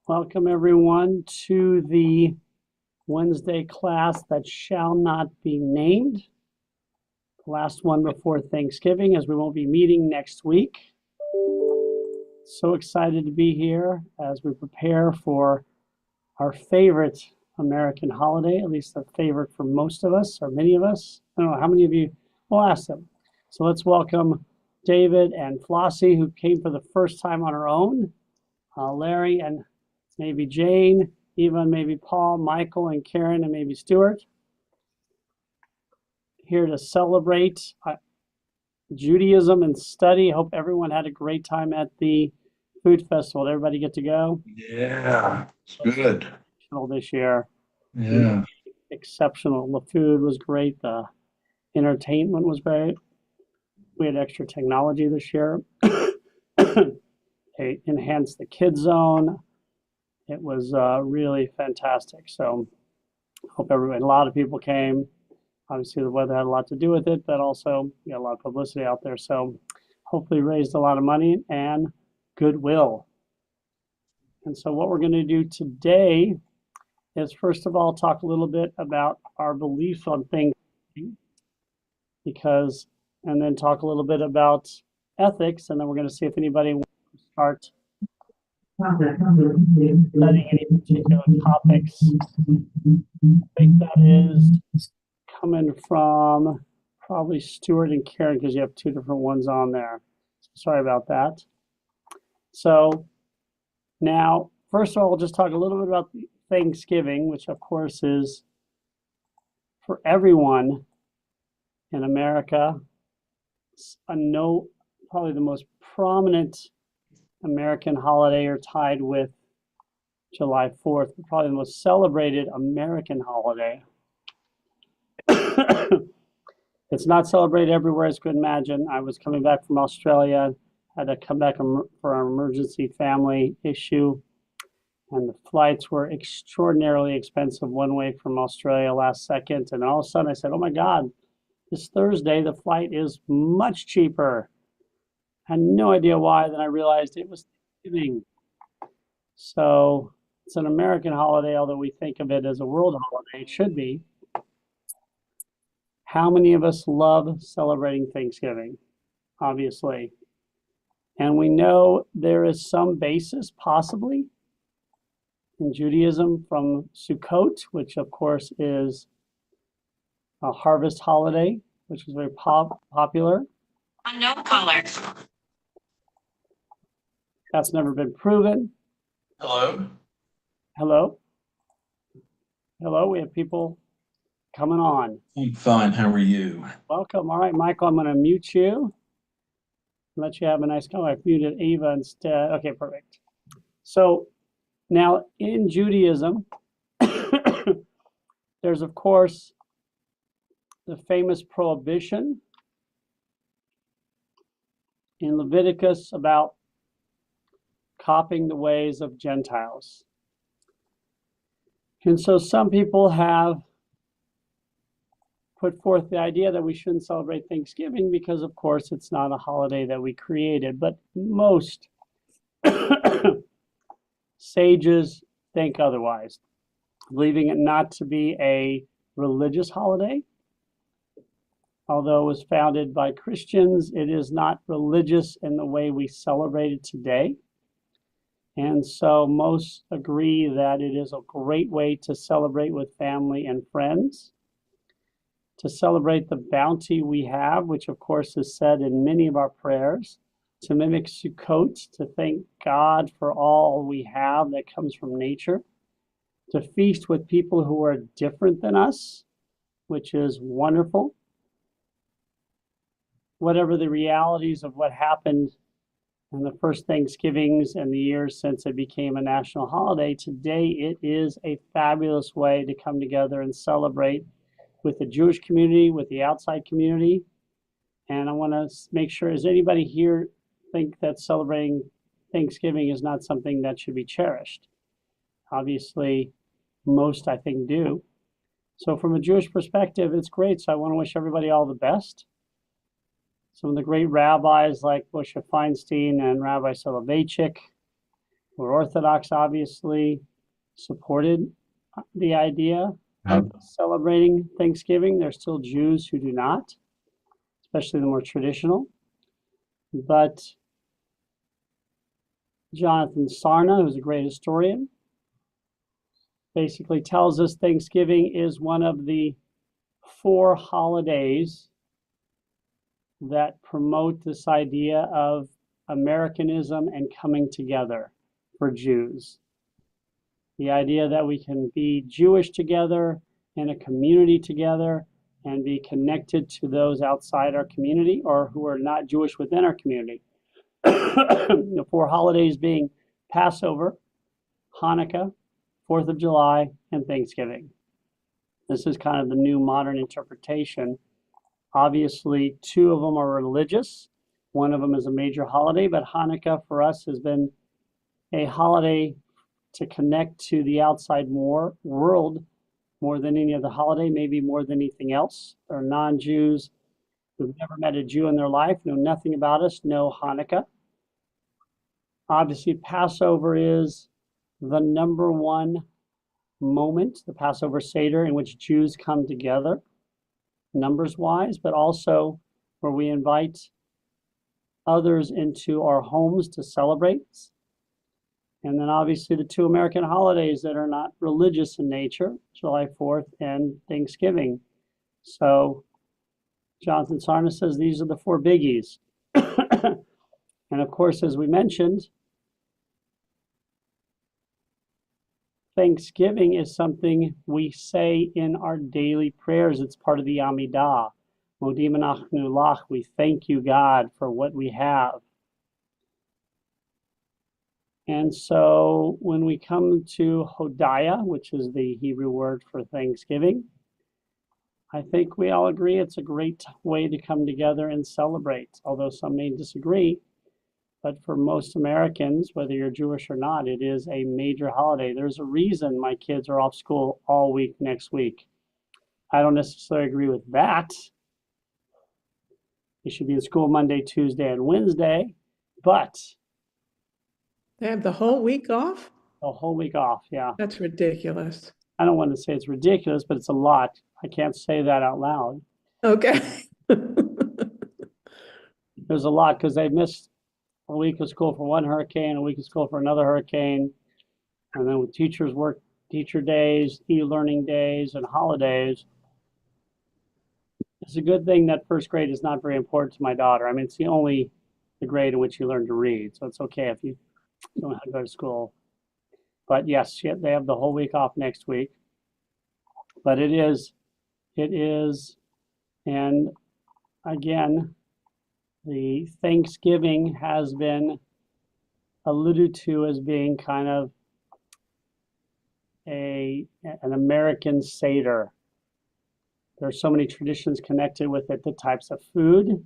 Welcome everyone to the Wednesday class that shall not be named. The last one before Thanksgiving, as we won't be meeting next week. So excited to be here as we prepare for our favorite American holiday, at least a favorite for most of us or many of us. I don't know how many of you, we'll ask them. So let's welcome David and Flossie, who came for the first time on her own, Larry and maybe Jane, even maybe Paul, Michael, and Karen, and maybe Stuart. Here to celebrate Judaism and study. Hope everyone had a great time at the food festival. Did everybody get to go? Yeah, it's good. This year. Yeah. Exceptional. The food was great. The entertainment was great. We had extra technology this year. They enhanced the kids zone. It was really fantastic. So hope everybody, a lot of people came. Obviously the weather had a lot to do with it, but also we got a lot of publicity out there. So hopefully raised a lot of money and goodwill. And so what we're going to do today is first of all talk a little bit about our beliefs on things, and then talk a little bit about ethics, and then we're going to see if anybody wants to start studying any particular topics. I think that is coming from probably Stuart and Karen, because you have two different ones on there. So sorry about that. So now, first of all, we'll just talk a little bit about Thanksgiving, which of course is for everyone in America, probably the most prominent American holiday, or tied with July 4th, but probably the most celebrated American holiday. It's not celebrated everywhere, as you could imagine. I was coming back from Australia, had to come back for an emergency family issue, and the flights were extraordinarily expensive one way from Australia last second. And all of a sudden I said, oh my God, this Thursday the flight is much cheaper. I had no idea why. Then I realized it was Thanksgiving. So it's an American holiday, although we think of it as a world holiday. It should be. How many of us love celebrating Thanksgiving? Obviously. And we know there is some basis, possibly, in Judaism from Sukkot, which of course is a harvest holiday, which is very popular. Unknown caller. That's never been proven. Hello. Hello? Hello, we have people coming on. I'm fine. How are you? Welcome. All right, Michael, I'm going to mute you. Let you have a nice comment. I've muted Eva instead. Okay, perfect. So now in Judaism, there's of course the famous prohibition in Leviticus about copying the ways of Gentiles. And so some people have put forth the idea that we shouldn't celebrate Thanksgiving because, of course, it's not a holiday that we created. But most sages think otherwise, believing it not to be a religious holiday. Although it was founded by Christians, it is not religious in the way we celebrate it today. And so most agree that it is a great way to celebrate with family and friends, to celebrate the bounty we have, which of course is said in many of our prayers, to mimic Sukkot, to thank God for all we have that comes from nature, to feast with people who are different than us, which is wonderful. Whatever the realities of what happened in the first Thanksgivings and the years since it became a national holiday, today it is a fabulous way to come together and celebrate with the Jewish community, with the outside community. And I want to make sure, does anybody here think that celebrating Thanksgiving is not something that should be cherished? Obviously, most I think do. So from a Jewish perspective, it's great. So I want to wish everybody all the best. Some of the great rabbis like Moshe Feinstein and Rabbi Soloveitchik We're Orthodox, obviously, supported the idea of celebrating Thanksgiving. There's still Jews who do not, especially the more traditional. But Jonathan Sarna, who's a great historian, basically tells us Thanksgiving is one of the 4 holidays that promote this idea of Americanism and coming together for Jews. The idea that we can be Jewish together in a community together and be connected to those outside our community or who are not Jewish within our community. The 4 holidays being Passover, Hanukkah, 4th of July, and Thanksgiving. This is kind of the new modern interpretation. Obviously, 2 of them are religious. One of them is a major holiday, but Hanukkah for us has been a holiday to connect to the outside world more than any other holiday, maybe more than anything else. Or non-Jews who've never met a Jew in their life, know nothing about us, know Hanukkah. Obviously, Passover is the number one moment, the Passover Seder, in which Jews come together, numbers-wise, but also where we invite others into our homes to celebrate. And then obviously the 2 American holidays that are not religious in nature, July 4th and Thanksgiving. So Jonathan Sarna says these are the 4 biggies. And of course, as we mentioned, Thanksgiving is something we say in our daily prayers. It's part of the Amidah. Modim anachnu lach, we thank you, God, for what we have. And so when we come to Hodaya, which is the Hebrew word for Thanksgiving, I think we all agree it's a great way to come together and celebrate, although some may disagree. But for most Americans, whether you're Jewish or not, it is a major holiday. There's a reason my kids are off school all week next week. I don't necessarily agree with that. They should be in school Monday, Tuesday, and Wednesday, but They have the whole week off? a whole week off, yeah. That's ridiculous. I don't want to say it's ridiculous, but it's a lot. I can't say that out loud. Okay. There's a lot because they missed a week of school for one hurricane, a week of school for another hurricane. And then with teachers work teacher days, e-learning days, and holidays. It's a good thing that first grade is not very important to my daughter. I mean, it's the grade in which you learn to read. So it's okay if you don't have to go to school. But yes, they have the whole week off next week. But it is, and again, the Thanksgiving has been alluded to as being kind of an American Seder. There are so many traditions connected with it, the types of food,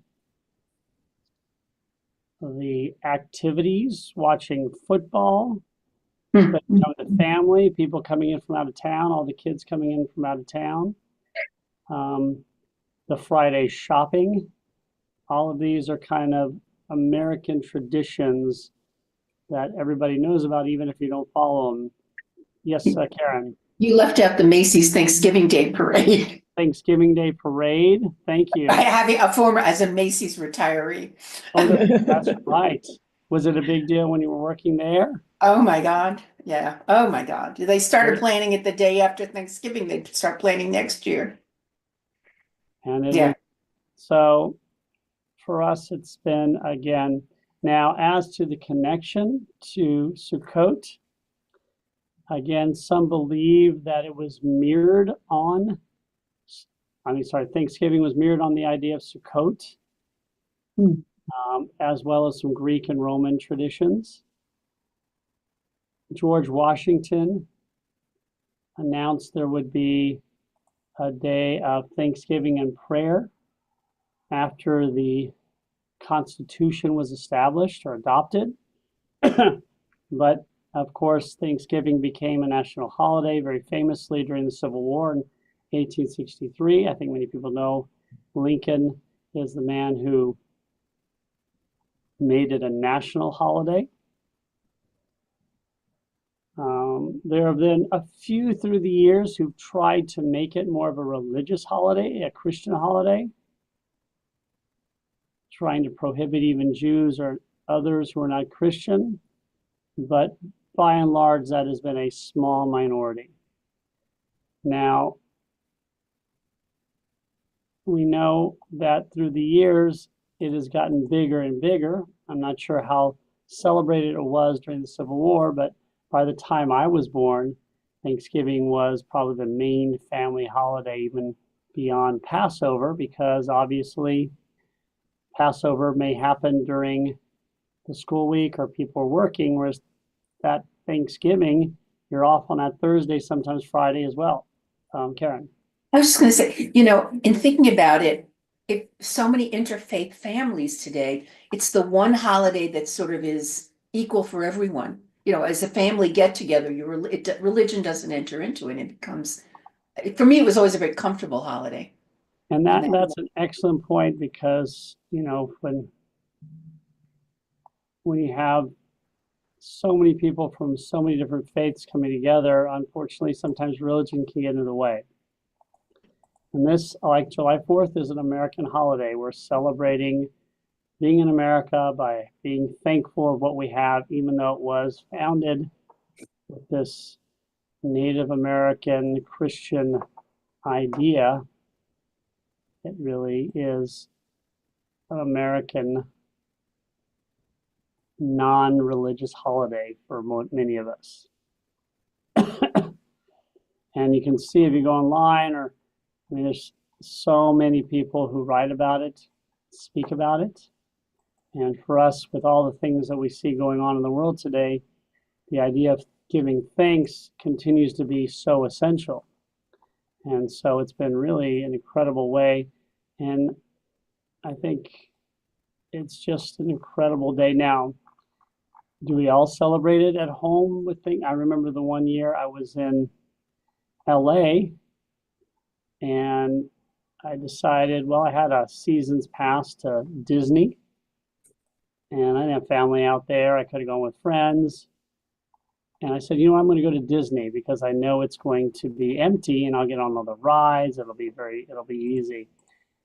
the activities, watching football, spending time with the family, people coming in from out of town, all the kids coming in from out of town, the Friday shopping. All of these are kind of American traditions that everybody knows about, even if you don't follow them. Yes, Karen. You left out the Macy's Thanksgiving Day Parade. Thanksgiving Day Parade. Thank you. Having as a Macy's retiree. Oh, that's right. Was it a big deal when you were working there? Oh my God. Yeah. Oh my God. They started planning it the day after Thanksgiving. They'd start planning next year. And so for us, it's been, again, now as to the connection to Sukkot, again, some believe that it was mirrored on, Thanksgiving was mirrored on the idea of Sukkot, as well as some Greek and Roman traditions. George Washington announced there would be a day of Thanksgiving and prayer after the Constitution was established or adopted. But of course, Thanksgiving became a national holiday very famously during the Civil War in 1863. I think many people know Lincoln is the man who made it a national holiday. There have been a few through the years who've tried to make it more of a religious holiday, a Christian holiday, trying to prohibit even Jews or others who are not Christian. But by and large, that has been a small minority. Now, we know that through the years, it has gotten bigger and bigger. I'm not sure how celebrated it was during the Civil War, but by the time I was born, Thanksgiving was probably the main family holiday, even beyond Passover, because obviously Passover may happen during the school week or people are working, whereas that Thanksgiving, you're off on that Thursday, sometimes Friday as well. Karen. I was just going to say, you know, in thinking about it, if so many interfaith families today, it's the one holiday that sort of is equal for everyone. You know, as a family get together, religion doesn't enter into it. It becomes, for me, it was always a very comfortable holiday. And that's an excellent point, because, you know, when you have so many people from so many different faiths coming together, unfortunately, sometimes religion can get in the way. And this, like July 4th, is an American holiday. We're celebrating being in America by being thankful of what we have, even though it was founded with this Native American Christian idea. It really is an American non-religious holiday for many of us. And you can see if you go online, or I mean, there's so many people who write about it, speak about it. And for us, with all the things that we see going on in the world today, the idea of giving thanks continues to be so essential. And so it's been really an incredible way. And I think it's just an incredible day. Now, do we all celebrate it at home with things? I remember the one year I was in LA, and I decided, well, I had a season's pass to Disney, and I didn't have family out there. I could have gone with friends. And I said, you know, I'm going to go to Disney because I know it's going to be empty and I'll get on all the rides. It'll be easy.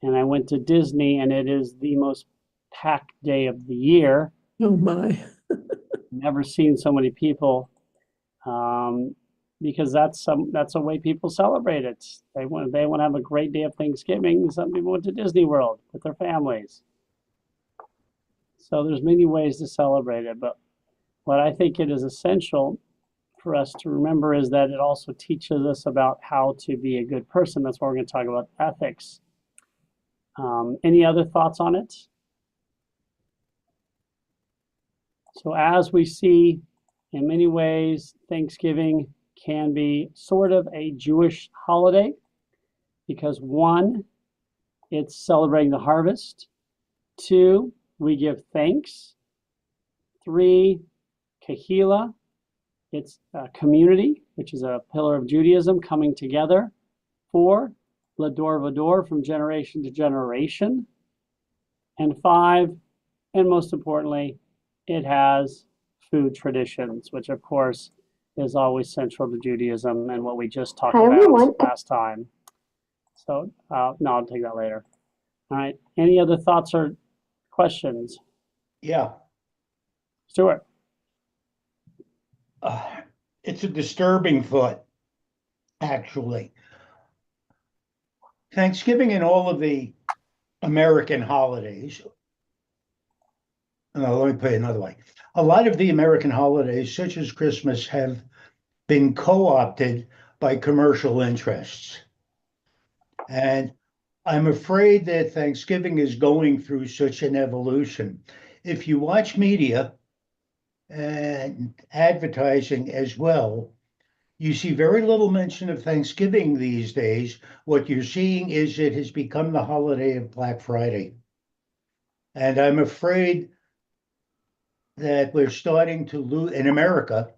And I went to Disney, and it is the most packed day of the year. Oh my. Never seen so many people, because that's a way people celebrate it. They want to have a great day of Thanksgiving. Some people went to Disney World with their families. So there's many ways to celebrate it, but what I think it is essential for us to remember is that it also teaches us about how to be a good person. That's why we're going to talk about ethics. Any other thoughts on it? So as we see, in many ways, Thanksgiving can be sort of a Jewish holiday, because one, it's celebrating the harvest. Two, we give thanks. Three, Kehillah, it's a community, which is a pillar of Judaism, coming together. Four, Lador Vador, from generation to generation. And five, and most importantly, it has food traditions, which of course is always central to Judaism and what we just talked about last time. So, no, I'll take that later. All right. Any other thoughts or questions? Yeah, Stuart? it's a disturbing thought, actually. Thanksgiving and all of the American holidays, no, let me put it another way. A lot of the American holidays, such as Christmas, have been co-opted by commercial interests. And I'm afraid that Thanksgiving is going through such an evolution. If you watch media and advertising as well, you see very little mention of Thanksgiving these days. What you're seeing is it has become the holiday of Black Friday. And I'm afraid that we're starting to lose, in America,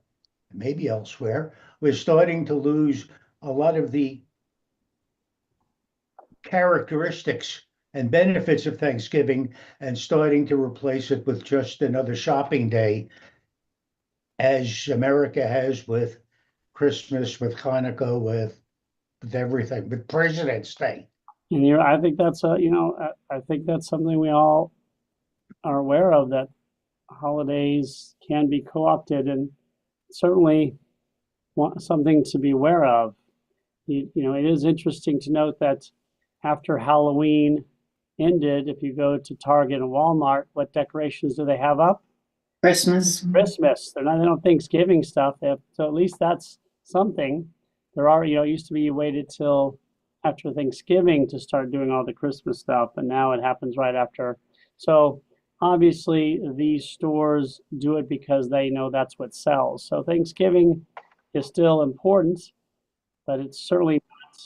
maybe elsewhere, we're starting to lose a lot of the characteristics and benefits of Thanksgiving and starting to replace it with just another shopping day, as America has with Christmas, with Hanukkah, with everything, with President's Day. And I think that's I think that's something we all are aware of, that holidays can be co-opted, and certainly something to be aware of. It is interesting to note that after Halloween ended, if you go to Target and Walmart, what decorations do they have up? Christmas. Christmas. They don't Thanksgiving stuff. So at least that's something. There are, it used to be you waited till after Thanksgiving to start doing all the Christmas stuff, and now it happens right after. So obviously these stores do it because they know that's what sells. So Thanksgiving is still important, but it's certainly not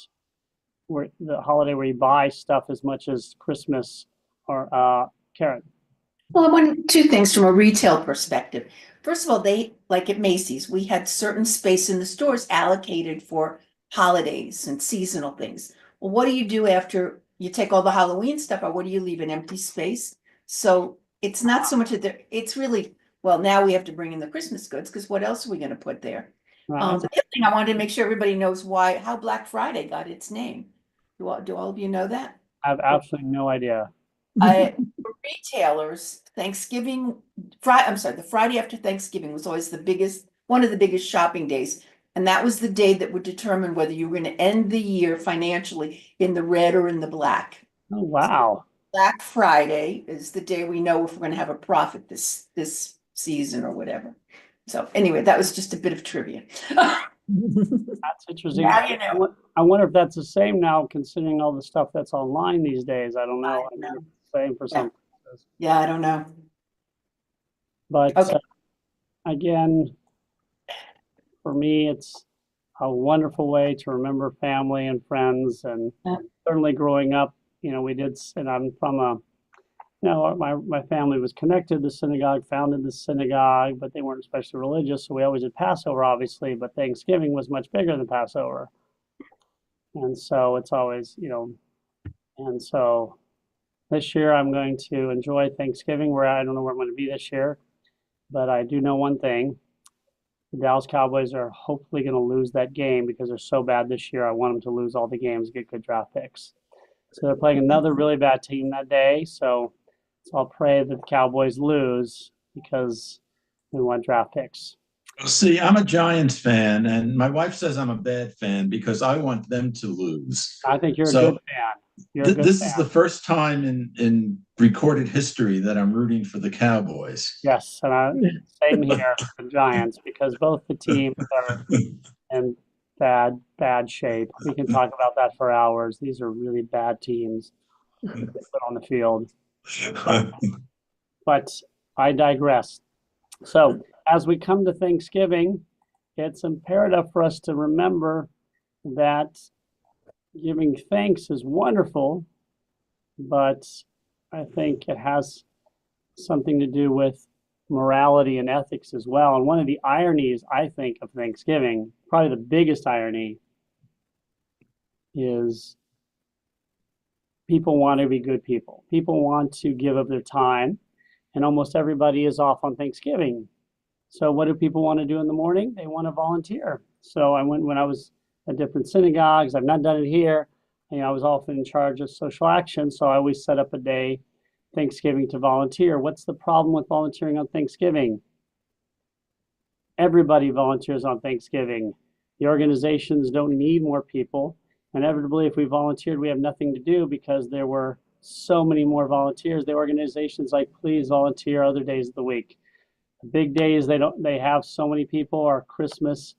where the holiday where you buy stuff as much as Christmas or Karen. Well, two things from a retail perspective. First of all, like at Macy's, we had certain space in the stores allocated for holidays and seasonal things. Well, what do you do after you take all the Halloween stuff out? What do you leave, an empty space? So it's not so much that it's really, well, now we have to bring in the Christmas goods, because what else are we going to put there? Right. The other thing, I wanted to make sure everybody knows how Black Friday got its name. Do all of you know that? I have absolutely no idea. For retailers, the Friday after Thanksgiving was always one of the biggest shopping days. And that was the day that would determine whether you were going to end the year financially in the red or in the black. Oh, wow. Black Friday is the day we know if we're going to have a profit this season or whatever. So anyway, that was just a bit of trivia. That's interesting. Now you know. I wonder if that's the same now, considering all the stuff that's online these days. I don't know. I mean, it's the same for some places. Yeah, I don't know. But Okay. again, for me, it's a wonderful way to remember family and friends. And Yeah. certainly growing up, we did, and I'm from my family was connected to the synagogue, founded the synagogue, but they weren't especially religious. So we always did Passover, obviously, but Thanksgiving was much bigger than Passover. And so it's always, and so this year I'm going to enjoy Thanksgiving, where I don't know where I'm going to be this year, but I do know one thing. The Dallas Cowboys are hopefully going to lose that game because they're so bad this year. I want them to lose all the games, get good draft picks. So they're playing another really bad team that day. So I'll pray that the Cowboys lose because we want draft picks. See, I'm a Giants fan, and my wife says I'm a bad fan because I want them to lose. I think you're a So, good fan. You're a good This fan. is the first time in recorded history that I'm rooting for the Cowboys. Yes, and same here for the Giants, because both the teams are in bad shape. We can talk about that for hours. These are really bad teams they put on the field. But I digress. So as we come to Thanksgiving, it's imperative for us to remember that giving thanks is wonderful, but I think it has something to do with morality and ethics as well. And one of the ironies, I think, of Thanksgiving, probably the biggest irony, is people want to be good people. People want to give of their time, and almost everybody is off on Thanksgiving. So what do people want to do in the morning? They want to volunteer. So I went when I was at different synagogues. I've not done it here. I was often in charge of social action, so I always set up a day Thanksgiving to volunteer. What's the problem with volunteering on Thanksgiving? Everybody volunteers on Thanksgiving. The organizations don't need more people. Inevitably, if we volunteered, we have nothing to do because there were so many more volunteers. The organizations like, please volunteer other days of the week. The big days they have so many people are Christmas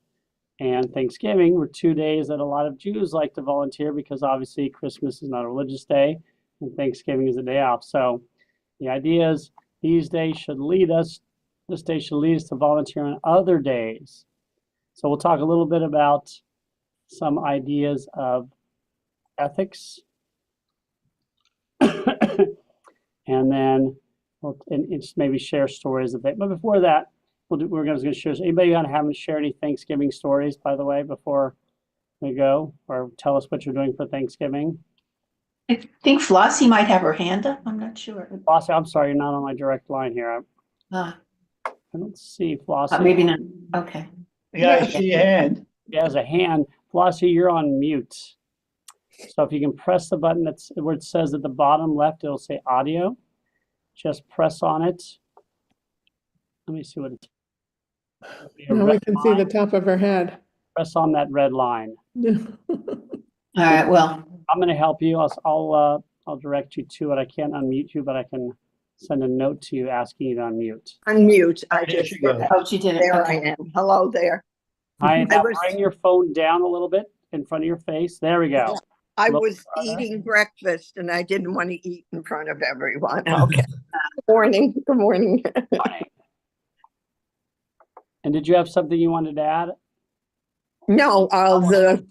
and Thanksgiving were 2 days that a lot of Jews like to volunteer because obviously Christmas is not a religious day and Thanksgiving is a day off. So the idea is this day should lead us to volunteer on other days. So we'll talk a little bit about some ideas of ethics. And then we'll just maybe share stories of it. But before that, we're going to share. Anybody haven't shared any Thanksgiving stories, by the way, before we go, or tell us what you're doing for Thanksgiving? I think Flossie might have her hand up. I'm not sure. Flossie, I'm sorry, you're not on my direct line here. Ah, I don't see Flossie. maybe not. Okay. Yeah, I see a hand. has a hand. Flossie, you're on mute. So if you can press the button that's where it says at the bottom left, it'll say audio. Just press on it. Let me see what it's. Now we can see the top of her head. Press on that red line. All right, well, I'm going to help you. I'll direct you to it. I can't unmute you, but I can send a note to you asking you to unmute. Unmute. I There just she goes. did that. oh, she did it. There I Okay. am. Hello there. Hi, now was- bring your phone down a little bit in front of your face. There we go. I Hello, was brother. eating breakfast and I didn't want to eat in front of everyone. Okay. Good morning. Good morning. Morning. And did you have something you wanted to add? No, Go ahead.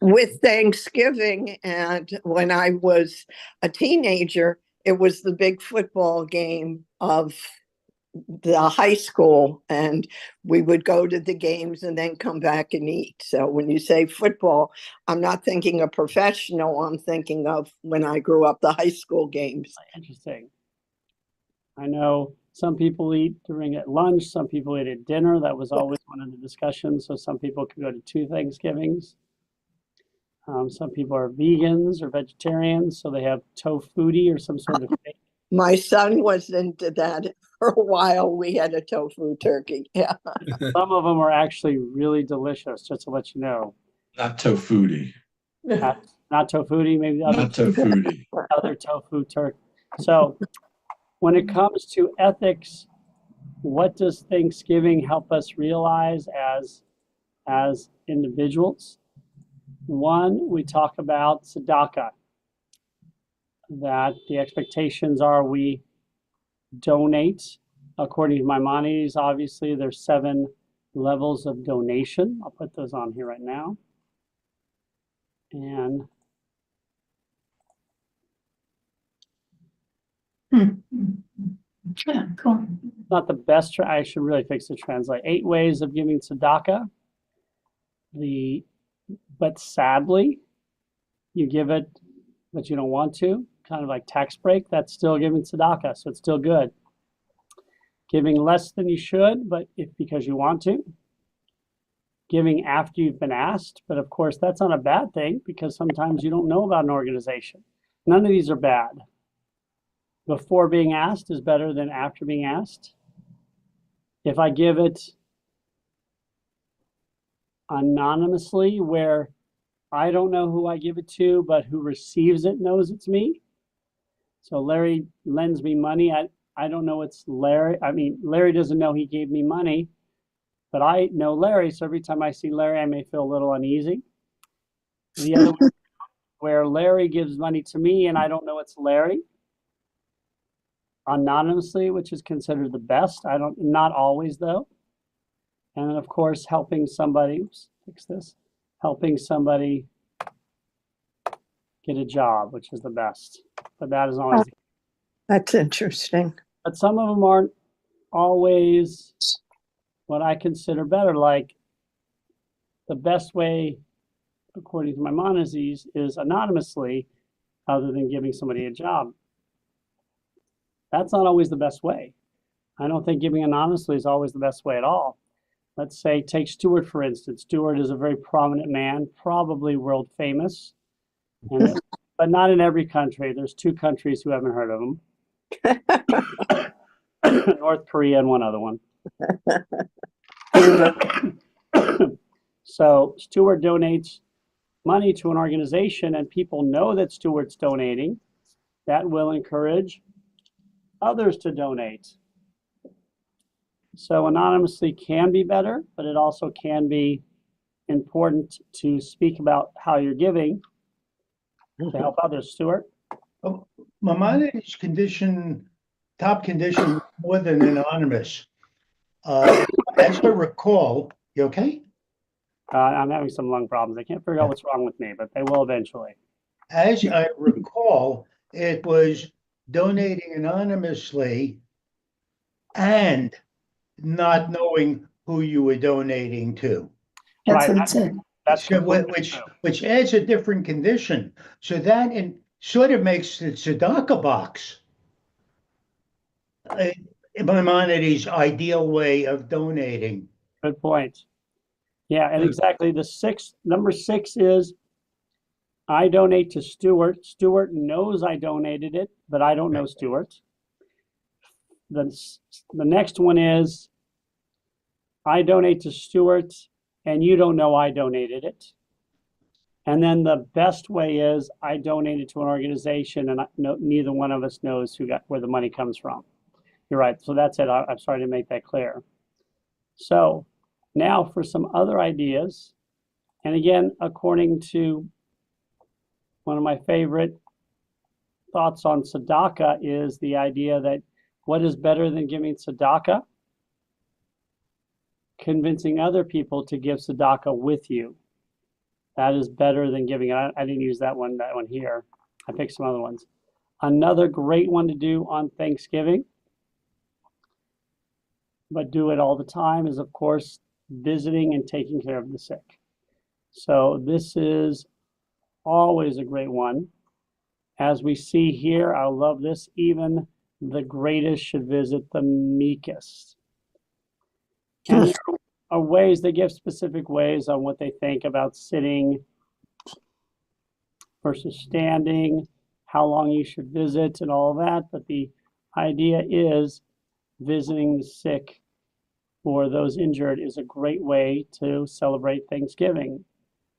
with Thanksgiving and when I was a teenager, it was the big football game of the high school and we would go to the games and then come back and eat. So when you say football, I'm not thinking of professional, I'm thinking of when I grew up, the high school games. Interesting. I know some people eat during at lunch, some people eat at dinner. That was always one of the discussions. So some people could go to 2 Thanksgivings. Some people are vegans or vegetarians, so they have tofuti or some sort of thing. My son was into that for a while. We had a tofu turkey. Yeah. Some of them are actually really delicious, just to let you know. Not tofuti, Not tofuti, maybe the other, not tofuti. other tofu turkey. So when it comes to ethics, what does Thanksgiving help us realize as individuals? One, we talk about tzedakah, that the expectations are we donate. According to Maimonides, obviously, there's 7 levels of donation. I'll put those on here right now. And Yeah, cool. not the best, I should really fix the translate. 8 ways of giving tzedakah. But sadly, you give it, but you don't want to, kind of like tax break, that's still giving tzedakah, so it's still good. Giving less than you should, but because you want to. Giving after you've been asked, but of course that's not a bad thing because sometimes you don't know about an organization. None of these are bad. Before being asked is better than after being asked. If I give it anonymously where I don't know who I give it to, but who receives it knows it's me. So Larry lends me money. I don't know it's Larry. I mean, Larry doesn't know he gave me money, but I know Larry. So every time I see Larry, I may feel a little uneasy. The other one, where Larry gives money to me and I don't know it's Larry, anonymously, which is considered the best. Not always though. And then of course, helping somebody, oops, fix this, helping somebody get a job, which is the best. But that is always, That's interesting. but some of them aren't always what I consider better. Like the best way, according to Maimonides, is anonymously, other than giving somebody a job. That's not always the best way. I don't think giving anonymously is always the best way at all. Let's say, take Stewart, for instance. Stewart is a very prominent man, probably world famous, but not in every country. There's 2 countries who haven't heard of him. North Korea and one other one. So Stewart donates money to an organization and people know that Stewart's donating. That will encourage others to donate. So anonymously can be better, but it also can be important to speak about how you're giving to help others. Stewart? Oh, Maimonides top condition more than anonymous. As I recall, you okay? I'm having some lung problems. I can't figure out what's wrong with me, but they will eventually. As I recall, it was donating anonymously and not knowing who you were donating to. That's Right, what it said. That's So completely true. which adds a different condition. So that sort of makes the tzedakah box Maimonides' ideal way of donating. Good point. Yeah, and exactly number 6 is I donate to Stuart. Stuart knows I donated it, but I don't know Stuart. The next one is I donate to Stuart and you don't know I donated it. And then the best way is I donated to an organization and neither one of us knows where the money comes from. You're right. So that's it. I'm sorry to make that clear. So now for some other ideas. And again, according to one of my favorite thoughts on tzedakah is the idea that what is better than giving tzedakah? Convincing other people to give tzedakah with you. That is better than giving it. I didn't use that one here. I picked some other ones. Another great one to do on Thanksgiving, but do it all the time, is of course visiting and taking care of the sick. So this is always a great one. As we see here, I love this, even the greatest should visit the meekest. And there are ways, they give specific ways on what they think about sitting versus standing, how long you should visit and all of that. But the idea is visiting the sick or those injured is a great way to celebrate Thanksgiving,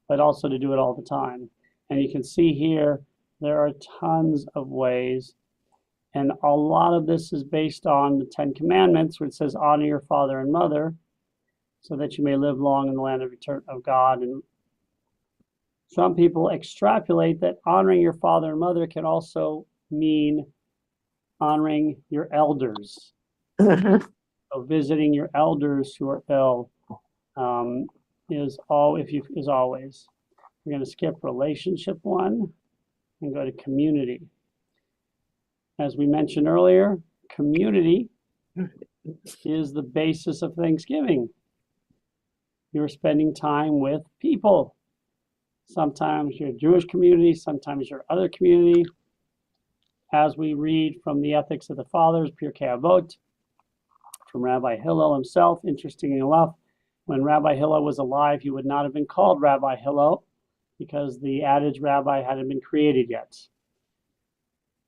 but also to do it all the time. And you can see here, there are tons of ways. And a lot of this is based on the 10 Commandments, where it says, honor your father and mother, so that you may live long in the land of God. And some people extrapolate that honoring your father and mother can also mean honoring your elders. Uh-huh. So visiting your elders who are ill is always. We're going to skip relationship 1 and go to community. As we mentioned earlier, community is the basis of Thanksgiving. You're spending time with people. Sometimes your Jewish community, sometimes your other community. As we read from the Ethics of the Fathers, Pirkei Avot, from Rabbi Hillel himself, interestingly enough, when Rabbi Hillel was alive, he would not have been called Rabbi Hillel because the adage rabbi hadn't been created yet.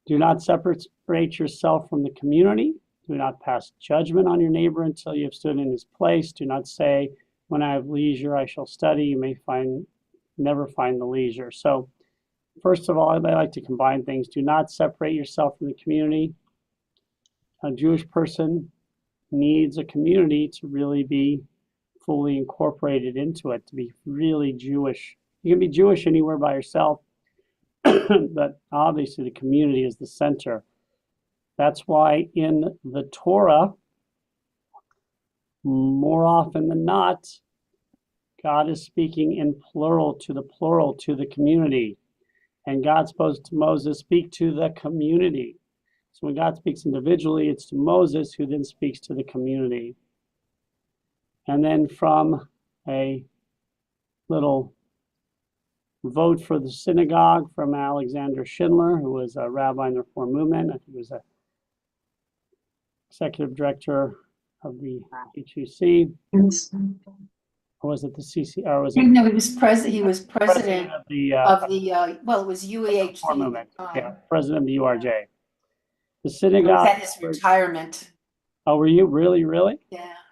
Do not separate yourself from the community. Do not pass judgment on your neighbor until you have stood in his place. Do not say, when I have leisure, I shall study. You may never find the leisure. So first of all, I like to combine things. Do not separate yourself from the community. A Jewish person needs a community to really be fully incorporated into it, to be really Jewish. You can be Jewish anywhere by yourself, but obviously the community is the center. That's why in the Torah, more often than not, God is speaking in plural to the community. And God's supposed to Moses speak to the community. So when God speaks individually, it's to Moses, who then speaks to the community. And then from a little vote for the synagogue from Alexander Schindler, who was a rabbi in the Reform movement. I think he was a executive director of the HUC. Or was it the CC? Or was it? No, he was president of the well, it was UAHC. Reform movement. Yeah, president of the URJ. The He synagogue. was at his retirement. Oh, were you really?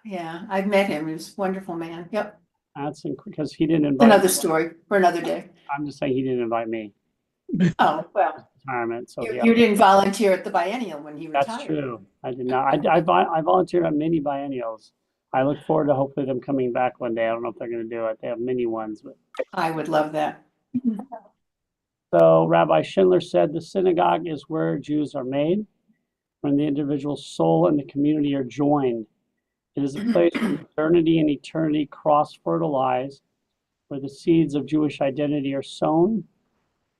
Yeah, I've met him. He was a wonderful man. Yep. That's because he didn't invite Another me. story for another day. I'm just saying he didn't invite me. Oh, well, Retirement. So yeah, you didn't volunteer at the biennial when he retired. that's true. I did not. I volunteered on many biennials. I look forward to hopefully them coming back one day. I don't know if they're going to do it. They have many ones. But. I would love that. So Rabbi Schindler said the synagogue is where Jews are made, when the individual soul and the community are joined. It is a place where modernity and eternity cross-fertilize, where the seeds of Jewish identity are sown.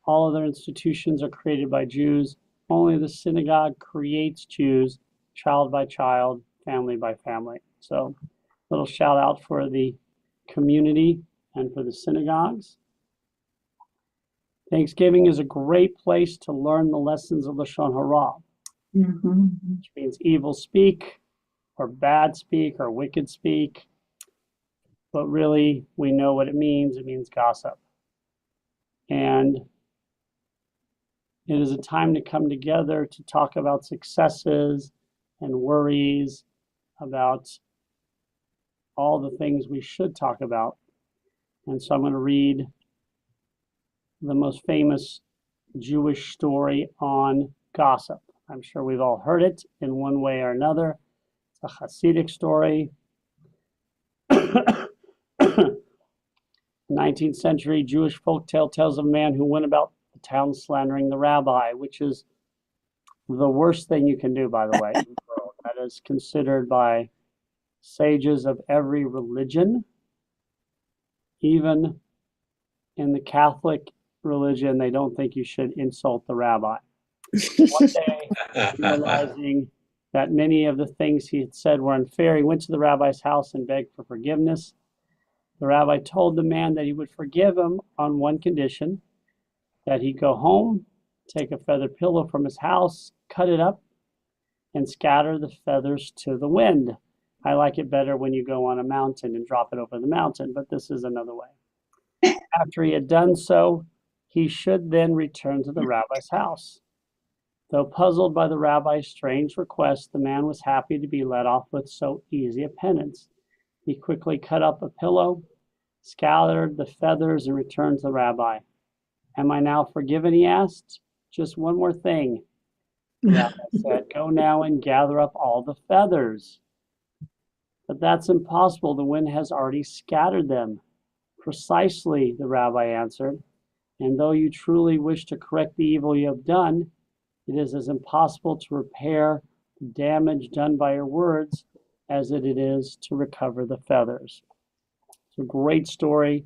All other institutions are created by Jews. Only the synagogue creates Jews, child by child, family by family. So a little shout out for the community and for the synagogues. Thanksgiving is a great place to learn the lessons of Lashon Hara, which means evil speak, or bad speak, or wicked speak. but really we know what it means. It means gossip. And it is a time to come together to talk about successes and worries, about all the things we should talk about. And so I'm going to read the most famous Jewish story on gossip. I'm sure we've all heard it in one way or another. It's a Hasidic story. 19th century Jewish folktale tells of a man who went about the town slandering the rabbi, which is the worst thing you can do, by the way. That is considered by sages of every religion. Even in the Catholic religion, they don't think you should insult the rabbi. One day, realizing that many of the things he had said were unfair, he went to the rabbi's house and begged for forgiveness. The rabbi told the man that he would forgive him on one condition, that he'd go home, take a feather pillow from his house, cut it up, and scatter the feathers to the wind. I like it better when you go on a mountain and drop it over the mountain, but this is another way. After he had done so, he should then return to the rabbi's house. Though puzzled by the rabbi's strange request, the man was happy to be let off with so easy a penance. He quickly cut up a pillow, scattered the feathers, and returned to the rabbi. Am I now forgiven? He asked. Just one more thing. The rabbi said, go now and gather up all the feathers. But that's impossible. The wind has already scattered them. Precisely, the rabbi answered. And though you truly wish to correct the evil you have done, it is as impossible to repair the damage done by your words as it is to recover the feathers. It's a great story,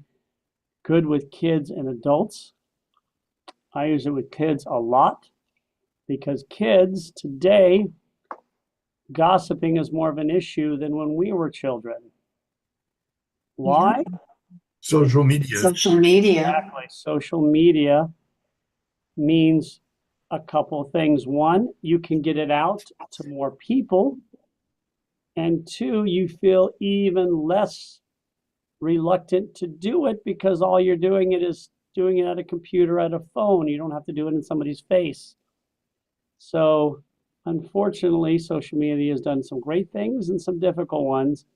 good with kids and adults. I use it with kids a lot because kids today, gossiping is more of an issue than when we were children. Why? Social media. Social media. Exactly. Social media means a couple of things. One, you can get it out to more people. And two, you feel even less reluctant to do it because all you're doing it is doing it at a computer, at a phone. You don't have to do it in somebody's face. So unfortunately, social media has done some great things and some difficult ones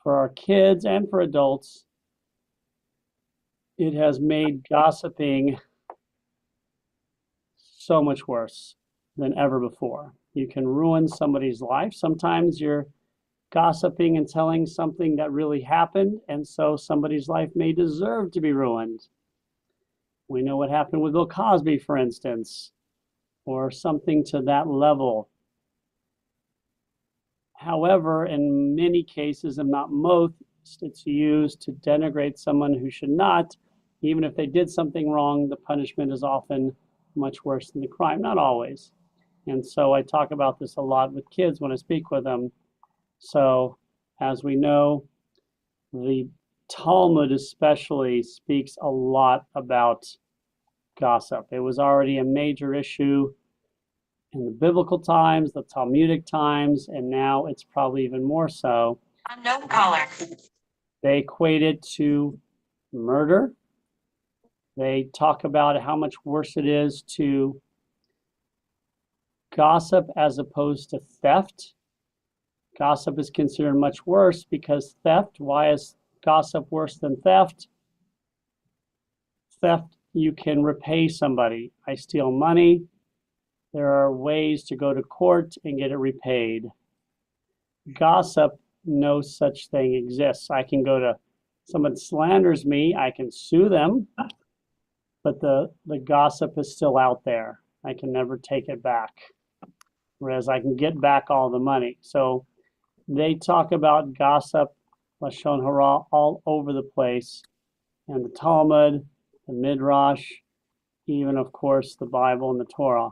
for our kids and for adults. It has made gossiping so much worse than ever before. You can ruin somebody's life. Sometimes you're gossiping and telling something that really happened, and so somebody's life may deserve to be ruined. We know what happened with Bill Cosby, for instance, or something to that level. However, in many cases, and not most, it's used to denigrate someone who should not. Even if they did something wrong, the punishment is often much worse than the crime, not always. And so I talk about this a lot with kids when I speak with them. So as we know, the Talmud especially speaks a lot about gossip. It was already a major issue in the biblical times, the Talmudic times, and now it's probably even more so. Unknown caller. They equate it to murder. They talk about how much worse it is to gossip as opposed to theft. Gossip is considered much worse because theft, why is gossip worse than theft? Theft, you can repay somebody. I steal money. There are ways to go to court and get it repaid. Gossip, no such thing exists. I can go to, someone slanders me, I can sue them, but the gossip is still out there. I can never take it back. Whereas I can get back all the money. So they talk about gossip, Lashon Hara, all over the place. And the Talmud, the Midrash, even, of course, the Bible and the Torah.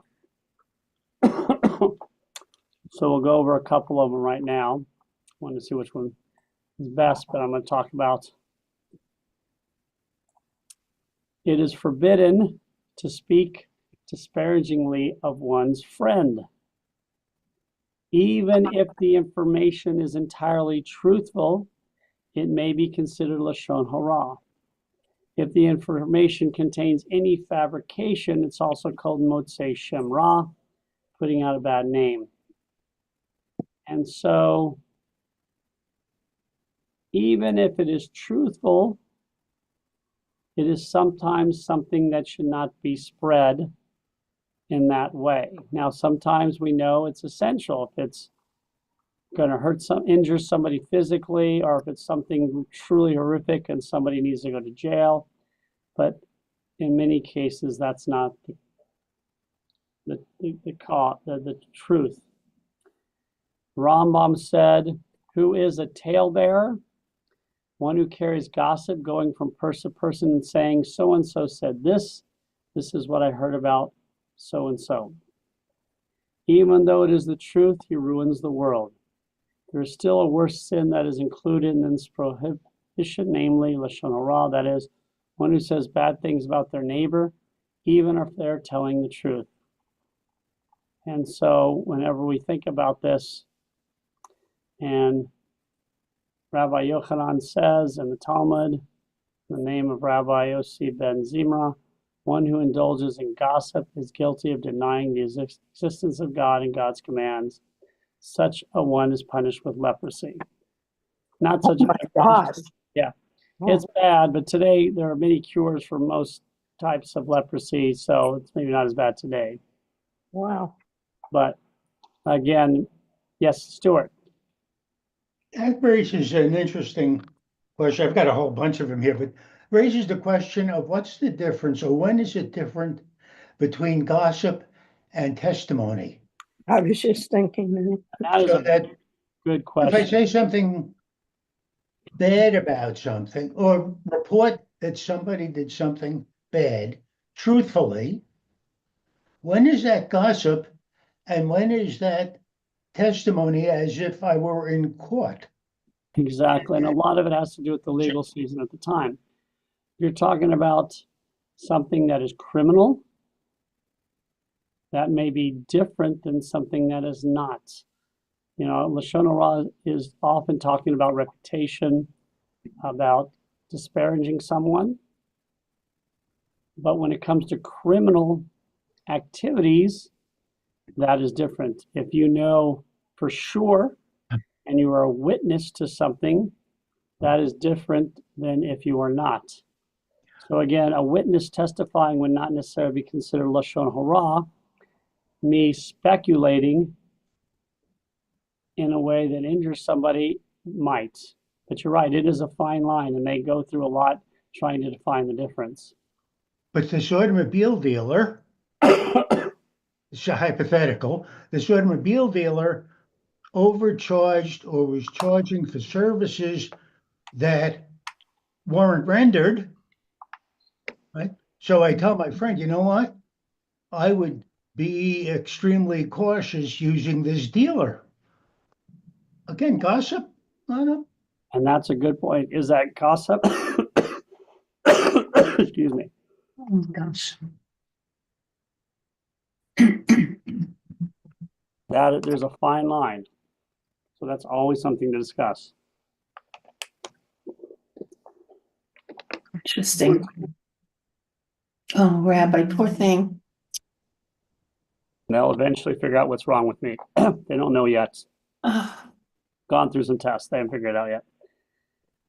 So we'll go over a couple of them right now. I want to see which one is best, but I'm going to talk about it is forbidden to speak disparagingly of one's friend, even if the information is entirely truthful it may be considered Lashon Hara. If the information contains any fabrication, it's also called Motzei Shem Ra, putting out a bad name. And so, even if it is truthful, it is sometimes something that should not be spread in that way. Now, sometimes we know it's essential if it's going to injure somebody physically, or if it's something truly horrific and somebody needs to go to jail. But in many cases, that's not the truth. Rambam said, who is a talebearer? One who carries gossip, going from person to person and saying, so-and-so said this. This is what I heard about so-and-so. Even though it is the truth, he ruins the world. There is still a worse sin that is included in this prohibition, namely Lashon Hara, that is, one who says bad things about their neighbor, even if they're telling the truth. And so whenever we think about this, and Rabbi Yochanan says in the Talmud, in the name of Rabbi Yossi ben Zimra, one who indulges in gossip is guilty of denying the existence of God and God's commands. Such a one is punished with leprosy. Not such Oh my God. Yeah, it's bad, but today there are many cures for most types of leprosy, so it's maybe not as bad today. Wow. But again, yes, Stuart. That raises an interesting question. I've got a whole bunch of them here, but raises the question of what's the difference, or when is it different between gossip and testimony? I was just thinking that. That is So a that good if I question. say something bad about something, or report that somebody did something bad, truthfully, when is that gossip and when is that testimony as if I were in court? Exactly, and a lot of it has to do with the legal season at the time. You're talking about something that is criminal, that may be different than something that is not. You know, Lashon Hara is often talking about reputation, about disparaging someone. But when it comes to criminal activities, that is different. If you know for sure and you are a witness to something, that is different than if you are not. So again, a witness testifying would not necessarily be considered Lashon Hara. Me speculating in a way that injures somebody might. But you're right, it is a fine line, and they go through a lot trying to define the difference. But this automobile dealer, it's a hypothetical, this automobile dealer overcharged or was charging for services that weren't rendered, right? So I tell my friend, you know what? I would be extremely cautious using this dealer. Again, gossip? I don't know. And that's a good point. Is that gossip? Excuse me. Oh, gosh. That there's a fine line. So that's always something to discuss. Interesting. Oh, Rabbi, poor thing. And they'll eventually figure out what's wrong with me. They don't know yet. Oh, Gone through some tests. They haven't figured it out yet.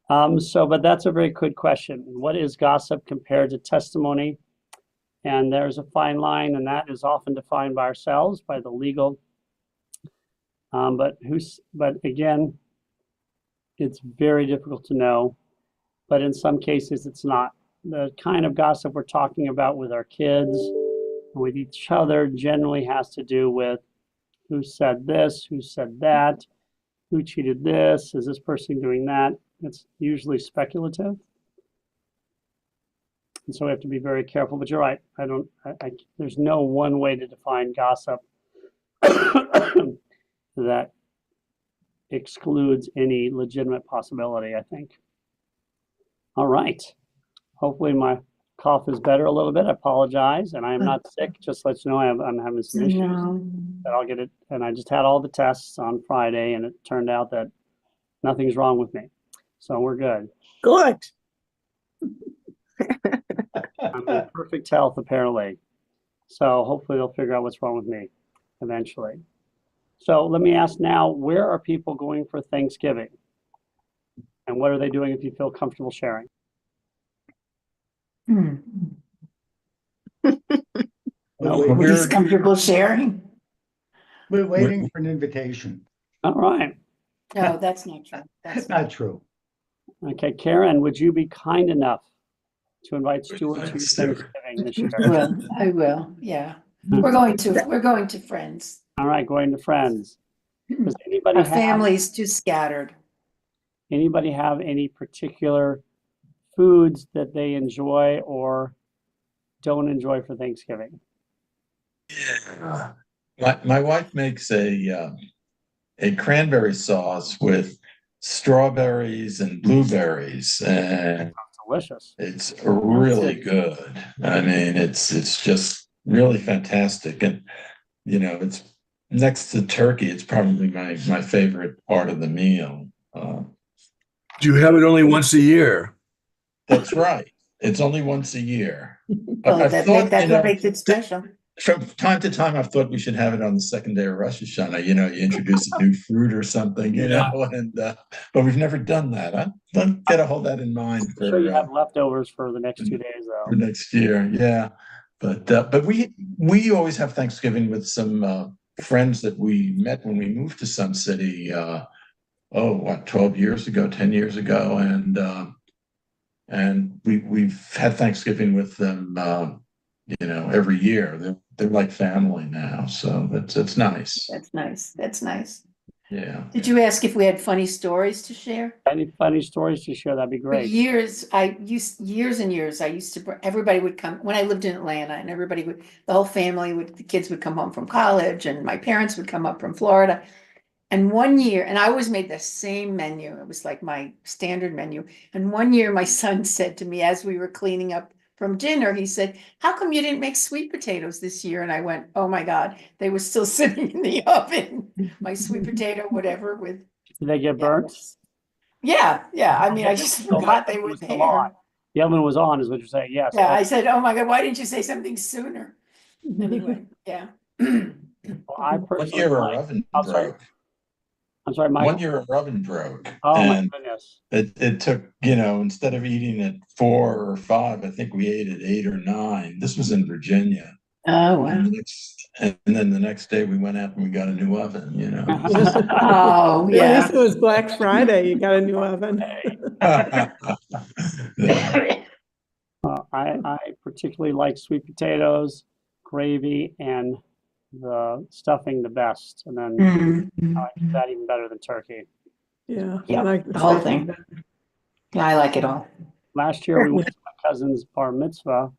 But that's a very good question. What is gossip compared to testimony? And there's a fine line, and that is often defined by ourselves, by the legal. But again, it's very difficult to know. But in some cases, it's not. The kind of gossip we're talking about with our kids, with each other, generally has to do with who said this, who said that, who cheated this, is this person doing that? It's usually speculative. And so we have to be very careful, but you're right. There's no one way to define gossip that excludes any legitimate possibility, I think. All right. Hopefully my cough is better a little bit. I apologize, and I am not sick. Just let you know I'm having some issues. no. But I'll get it. And I just had all the tests on Friday, and it turned out that nothing's wrong with me. So we're good. Good. I'm in perfect health, apparently. So hopefully they'll figure out what's wrong with me eventually. So let me ask now, where are people going for Thanksgiving? And what are they doing if you feel comfortable sharing? Hmm. No? We're, We're- He's comfortable sharing? we're waiting for an invitation. All right. No, that's not true. That's not true. Okay, Karen, would you be kind enough to invite Stuart to Thanks, Stuart. Thanksgiving this year? Well, I will, yeah. We're going to Friends. All right, going to friends. Does Our family's too scattered. anybody have any particular foods that they enjoy or don't enjoy for Thanksgiving? Yeah. My wife makes a cranberry sauce with strawberries and blueberries, and Delicious. it's really good. I mean, it's just really fantastic, and it's next to turkey. It's probably my favorite part of the meal. You have it only once a year. That's right. It's only once a year. Well, I've thought, that's what makes it special. from time to time, I've thought we should have it on the second day of Rosh Hashanah. You introduce a new fruit or something, and but we've never done that. I'll get a hold of that in mind I'm sure you for have leftovers for the next 2 days, though. next year. Yeah, but we always have Thanksgiving with some friends that we met when we moved to Sun City. 12 years ago, 10 years ago, and we've had Thanksgiving with them. Every year. They're like family now, so that's nice. That's nice. That's nice. Yeah. Did you ask if we had funny stories to share? Any funny stories to share? That'd be For great. years and years, I used to, everybody would come, when I lived in Atlanta, and the whole family the kids would come home from college, and my parents would come up from Florida. And one year, and I always made the same menu. It was like my standard menu. And one year my son said to me, as we were cleaning up from dinner, he said, "How come you didn't make sweet potatoes this year?" And I went, "Oh my God, they were still sitting in the oven." My sweet potato, whatever, with. Did they get burnt? Yeah. I mean, I just forgot they were Still on. there. The oven was on, is what you're saying. Yes. Yeah, I said, "Oh my God, why didn't you say something sooner?" Anyway, yeah. Well, I One personally year our like- oven I'm sorry. broke. I'm sorry, Michael. One year our oven broke. Oh my and goodness. it took, instead of eating at 4 or 5, I think we ate at 8 or 9. This was in Virginia. Oh, wow. And then the next day we went out and we got a new oven, Oh, At yeah. least it was Black Friday, you got a new oven. I particularly like sweet potatoes, gravy, and the stuffing the best. And then Mhm. I like that even better than turkey. Yeah. Yeah, I like the whole stuffing. thing. Yeah, I like it all. Last year we went to my cousin's bar mitzvah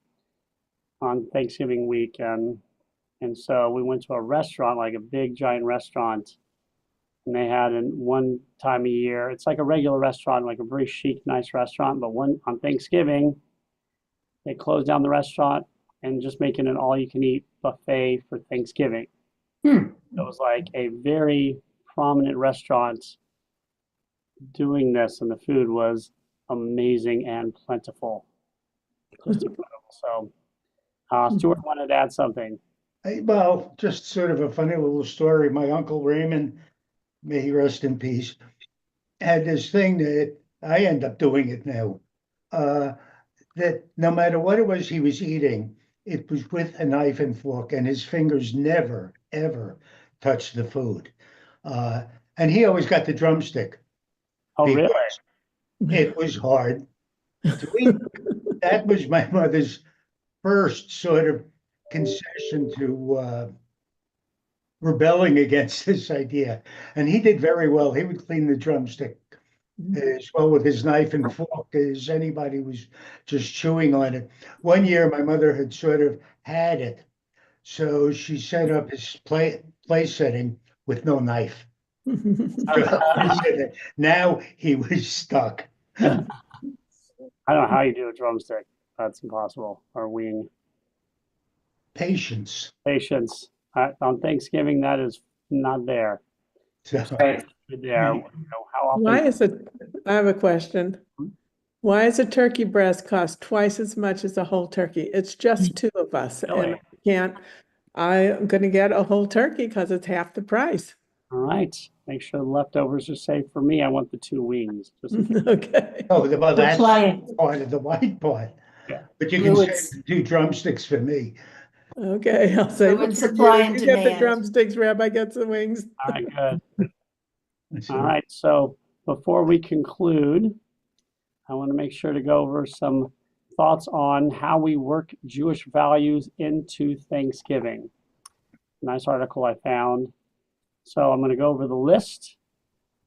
on Thanksgiving week, and so we went to a restaurant, like a big giant restaurant, and they had one time a year. It's like a regular restaurant, like a very chic, nice restaurant, but on Thanksgiving they closed down the restaurant and just making an all-you-can-eat buffet for Thanksgiving. Hmm. It was like a very prominent restaurant doing this, and the food was amazing and plentiful. Just incredible. So, Stuart wanted to add something. Well, just sort of a funny little story. My Uncle Raymond, may he rest in peace, had this thing that I end up doing it now. That no matter what it was he was eating, it was with a knife and fork, and his fingers never, ever touched the food. And he always got the drumstick. Oh, really? because It was hard to eat. That was my mother's first sort of concession to rebelling against this idea. And he did very well. He would clean the drumstick as well with his knife and fork as anybody was just chewing on it. One year, my mother had sort of had it. So she set up his place setting with no knife. Now he was stuck. I don't know how you do a drumstick. That's impossible. Or wing. Patience. Patience. On Thanksgiving, that is not there. So, Right. food there. How often? Why is it, I have a question. Why does a turkey breast cost twice as much as a whole turkey? It's just two of us and I'm gonna get a whole turkey because it's half the price. All right. Make sure the leftovers are safe for me. I want the 2 wings. Just Okay. Oh, well, that's Supply. part of the white part. Yeah. But you can Fluids. save 2 drumsticks for me. Okay, I'll say. Fluid supply and You get the demand. drumsticks, Rabbi gets the wings. all right, good. All right. So before we conclude, I want to make sure to go over some thoughts on how we work Jewish values into Thanksgiving. Nice article I found. So I'm going to go over the list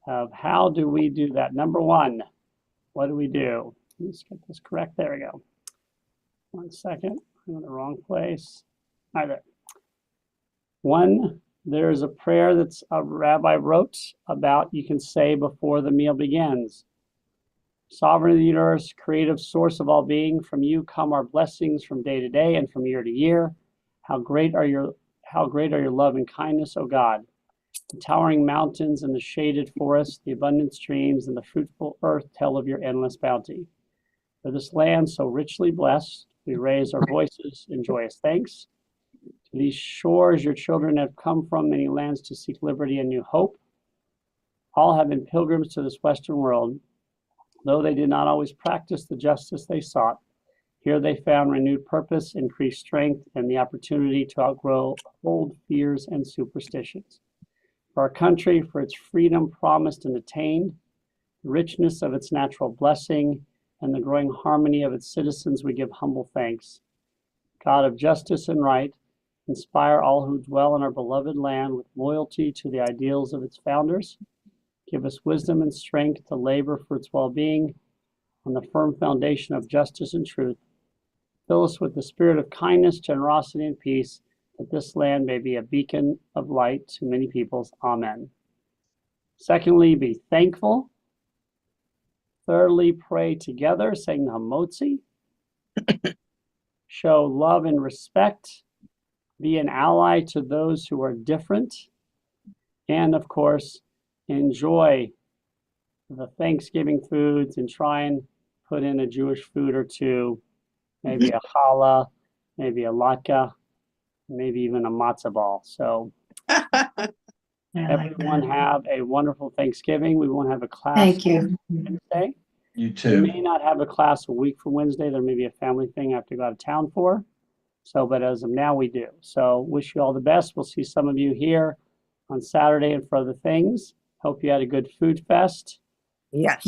of how do we do that. Number 1, what do we do? Let's get this correct. There we go. 1 second. I'm in the wrong place. All right, there. 1, there's a prayer that's a rabbi wrote about you can say before the meal begins. Sovereign of the universe, creative source of all being, from you come our blessings from day to day and from year to year. How great are your love and kindness, O God. The towering mountains and the shaded forests, the abundant streams and the fruitful earth tell of your endless bounty. For this land so richly blessed, we raise our voices in joyous thanks. To these shores your children have come from many lands to seek liberty and new hope. All have been pilgrims to this Western world. Though they did not always practice the justice they sought, here they found renewed purpose, increased strength, and the opportunity to outgrow old fears and superstitions. For our country, for its freedom promised and attained, the richness of its natural blessing, and the growing harmony of its citizens, we give humble thanks. God of justice and right, inspire all who dwell in our beloved land with loyalty to the ideals of its founders. Give us wisdom and strength to labor for its well-being on the firm foundation of justice and truth. Fill us with the spirit of kindness, generosity, and peace, that this land may be a beacon of light to many peoples. Amen. Secondly, be thankful. Thirdly, pray together, saying the Hamotzi. Show love and respect. Be an ally to those who are different. And of course, enjoy the Thanksgiving foods and try and put in a Jewish food or two, maybe a challah, maybe a latke, maybe even a matzah ball. So everyone have a wonderful Thanksgiving. We won't have a class Thank you. Wednesday. You We too. may not have a class a week from Wednesday. There may be a family thing I have to go out of town for. So, but as of now, we do. So wish you all the best. We'll see some of you here on Saturday and for other things. Hope you had a good food fest. Yes.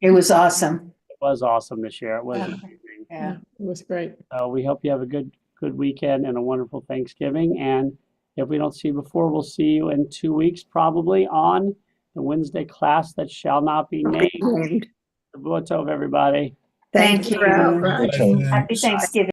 It was awesome. It was awesome this year. It was Yeah. amazing. Yeah. It was great. So we hope you have a good weekend and a wonderful Thanksgiving. And if we don't see you before, we'll see you in 2 weeks, probably on the Wednesday class that shall not be named. Shavuot Tov, everybody. Thank you. Good job. Happy Thanksgiving.